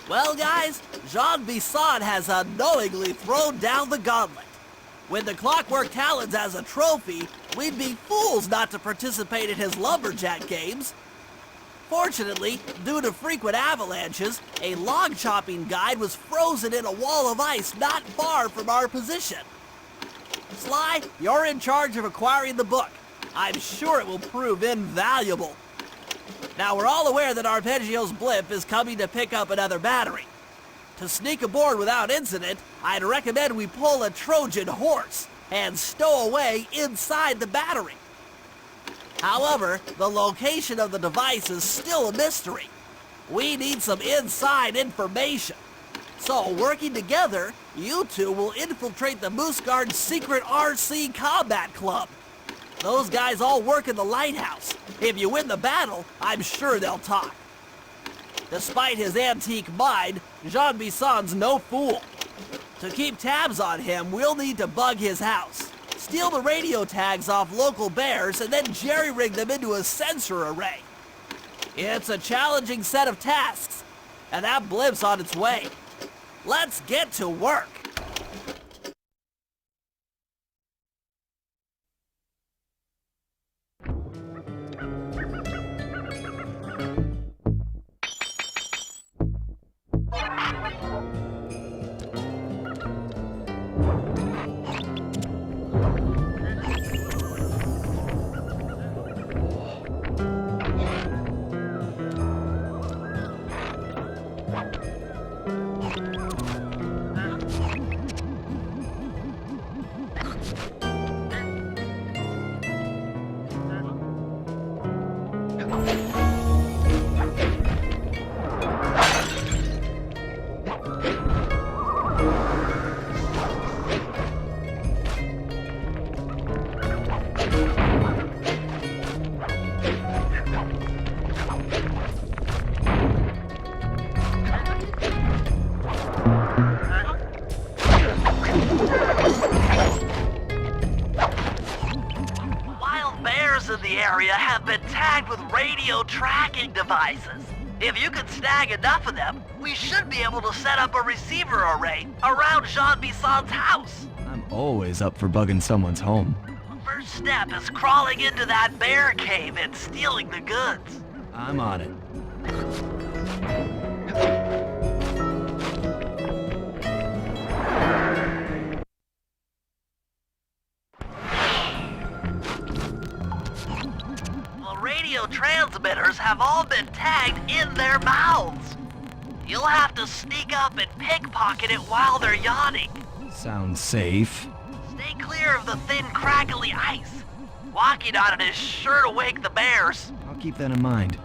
Well, guys, Jean Bisson has unknowingly thrown down the gauntlet. With the Clockwork Talons as a trophy, we'd be fools not to participate in his lumberjack games. Fortunately, due to frequent avalanches, a log chopping guide was frozen in a wall of ice not far from our position. Sly, you're in charge of acquiring the book. I'm sure it will prove invaluable. Now, we're all aware that Arpeggio's blimp is coming to pick up another battery. To sneak aboard without incident, I'd recommend we pull a Trojan horse and stow away inside the battery. However, the location of the device is still a mystery. We need some inside information. So, working together, you two will infiltrate the Moose Guard's secret RC combat club. Those guys all work in the lighthouse. If you win the battle, I'm sure they'll talk. Despite his antique mind, Jean Bisson's no fool. To keep tabs on him, we'll need to bug his house, steal the radio tags off local bears, and then jerry-rig them into a sensor array. It's a challenging set of tasks, and that blimp's on its way. Let's get to work. In the area have been tagged with radio tracking devices. If you can snag enough of them, we should be able to set up a receiver array around Jean Bisson's house. I'm always up for bugging someone's home. First step is crawling into that bear cave and stealing the goods. I'm on it. Radio transmitters have all been tagged in their mouths. You'll have to sneak up and pickpocket it while they're yawning. Sounds safe. Stay clear of the thin, crackly ice. Walking on it is sure to wake the bears. I'll keep that in mind.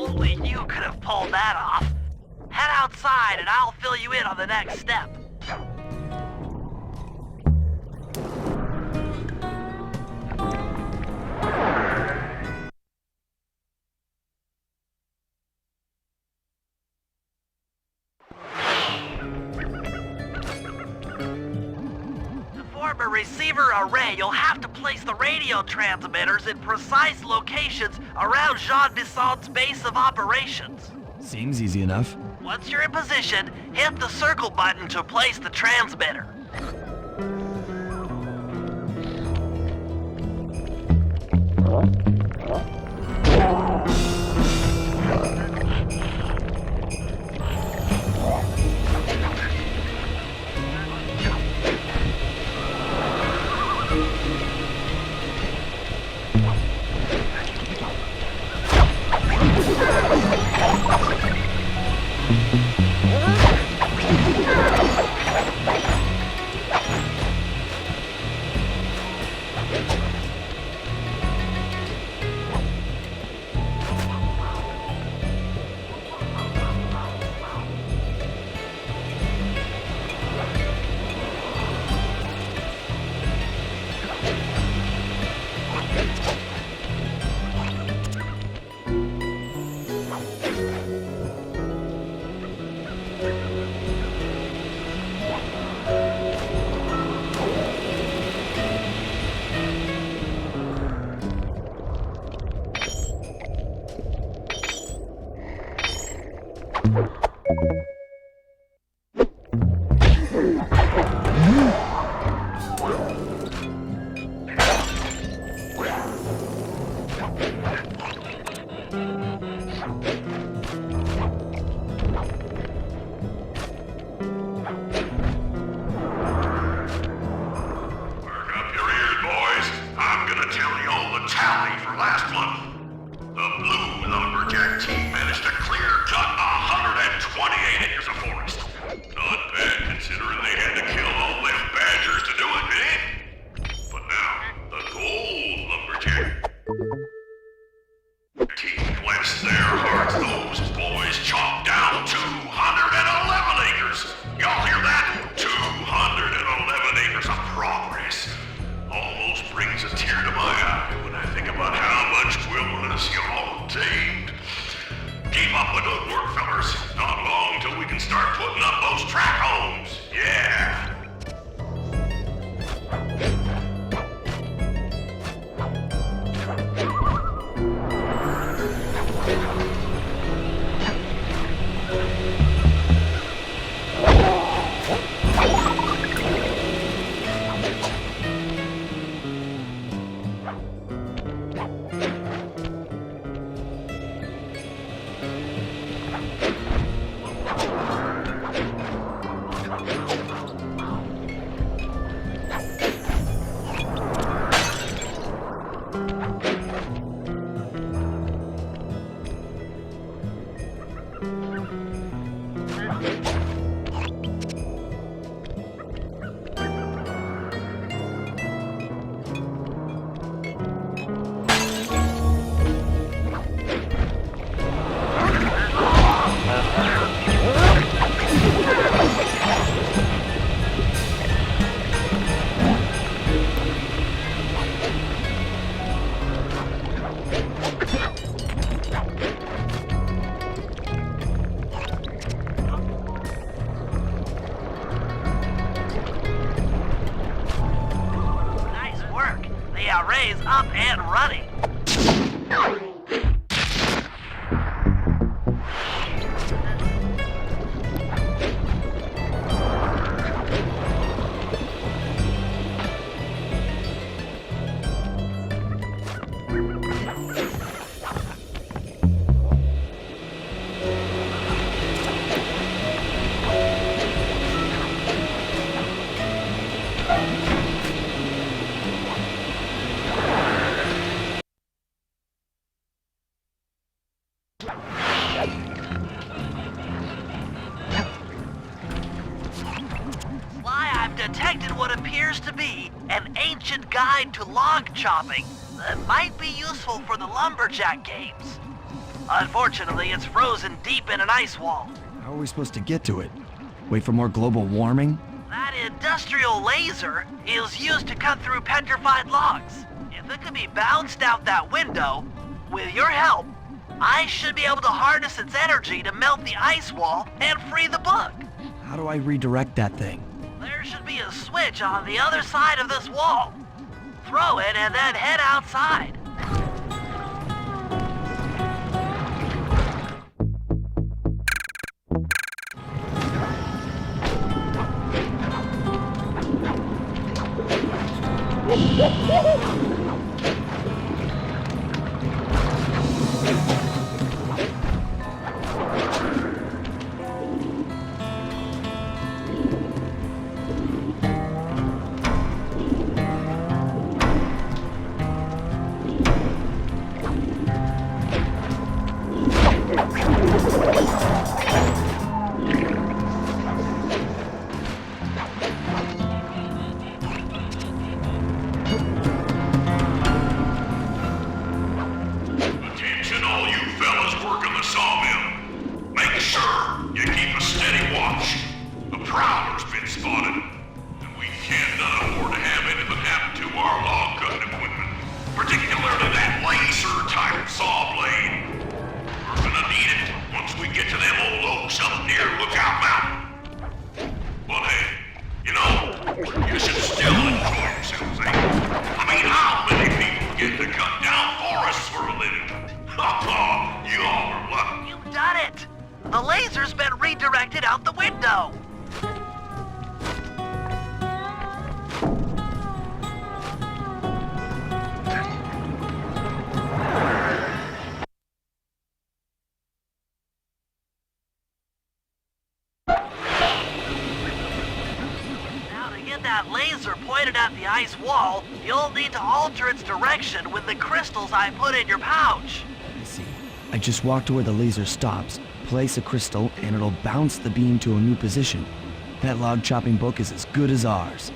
Only you could have pulled that off. Head outside and I'll fill you in on the next step. A receiver array, you'll have to place the radio transmitters in precise locations around Jean Bisson's base of operations. Seems easy enough. Once you're in position, hit the circle button to place the transmitter. Array's up and running. Detected what appears to be an ancient guide to log chopping that might be useful for the lumberjack games. Unfortunately, it's frozen deep in an ice wall. How are we supposed to get to it? Wait for more global warming? That industrial laser is used to cut through petrified logs. If it can be bounced out that window, with your help, I should be able to harness its energy to melt the ice wall and free the bug. How do I redirect that thing? There should be a switch on the other side of this wall. Throw it and then head outside. Attention all you fellas working the sawmill. Make sure you keep a steady watch. A prowler's been spotted, and we cannot afford to have anything happen to our log cutting equipment, particularly that laser-type saw blade. We're gonna need it once we get to them old oaks up near Lookout Mountain. But hey, you know, you should still enjoy yourselves, eh? I mean, how many people get to cut down forests for a living? You all are lucky. You've done it! The laser's been redirected out the window. Now to get that laser pointed at the ice wall, you'll need to alter its direction with the crystals I put in your pouch. I see. I just walk to where the laser stops, place a crystal, and it'll bounce the beam to a new position. That log chopping book is as good as ours.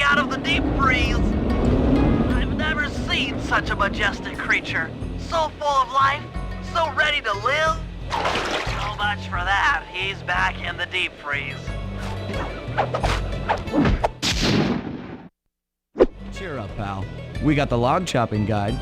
Out of the deep freeze. I've never seen such a majestic creature. So full of life, so ready to live. So much for that. He's back in the deep freeze. Cheer up, pal. We got the log chopping guide.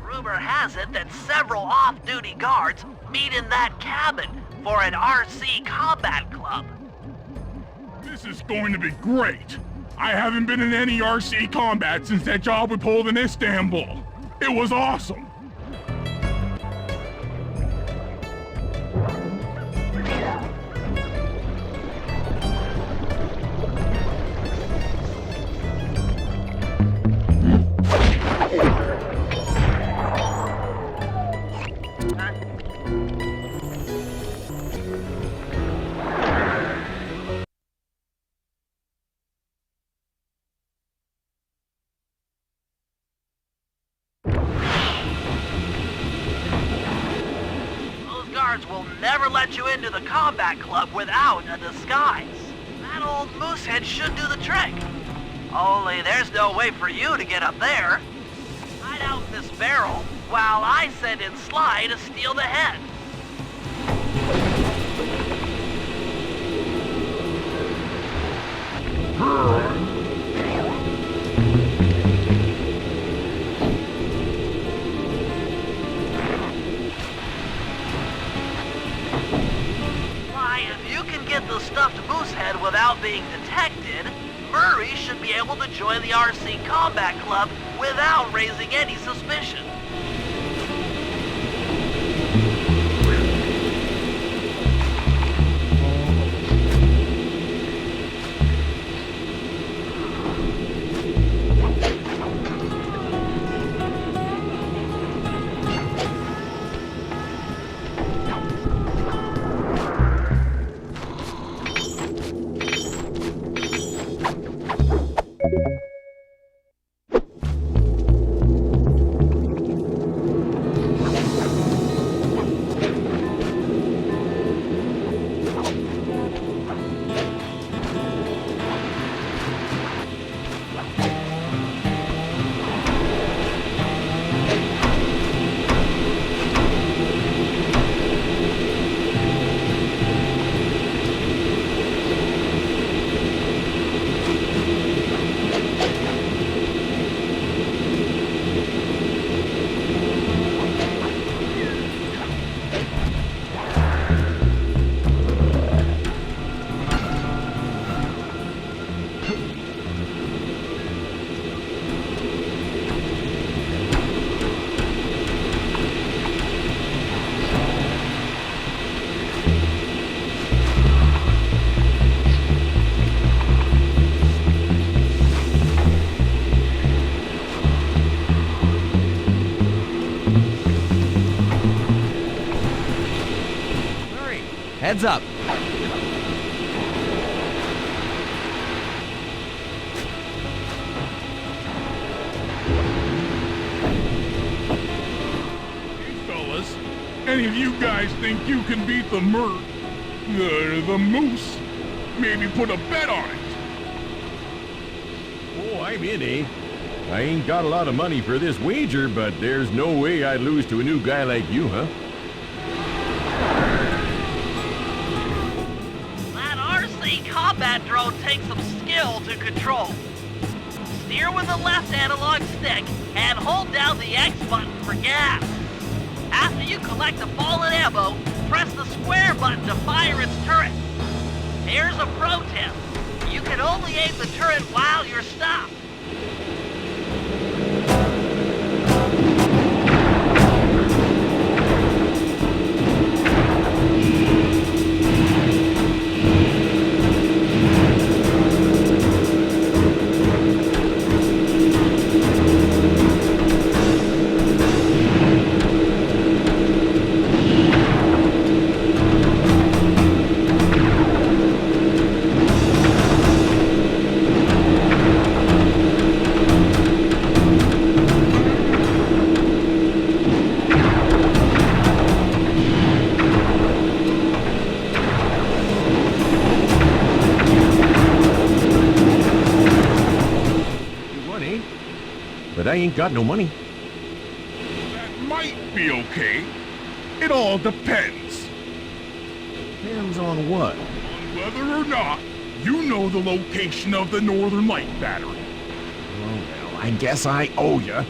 Rumor has it that several off-duty guards meet in that cabin for an RC combat club. This is going to be great. I haven't been in any RC combat since that job we pulled in Istanbul. It was awesome. Will never let you into the combat club without a disguise. That old moosehead should do the trick. Only there's no way for you to get up there. Hide out in this barrel while I send in Sly to steal the head. Get the stuffed moosehead without being detected, Murray should be able to join the RC Combat Club without raising any suspicion. Heads up. Hey, fellas. Any of you guys think you can beat the the moose? Maybe put a bet on it. Oh, I'm in, eh? I ain't got a lot of money for this wager, but there's no way I'd lose to a new guy like you, huh? Combat drone takes some skill to control. Steer with the left analog stick and hold down the X button for gas. After you collect the fallen ammo, press the square button to fire its turret. Here's a pro tip. You can only aim the turret while you're stopped. but I ain't got no money. That might be okay. It all depends Depends on what? on whether or not you know the location of the Northern Light Battery. Oh, well, I guess I owe ya.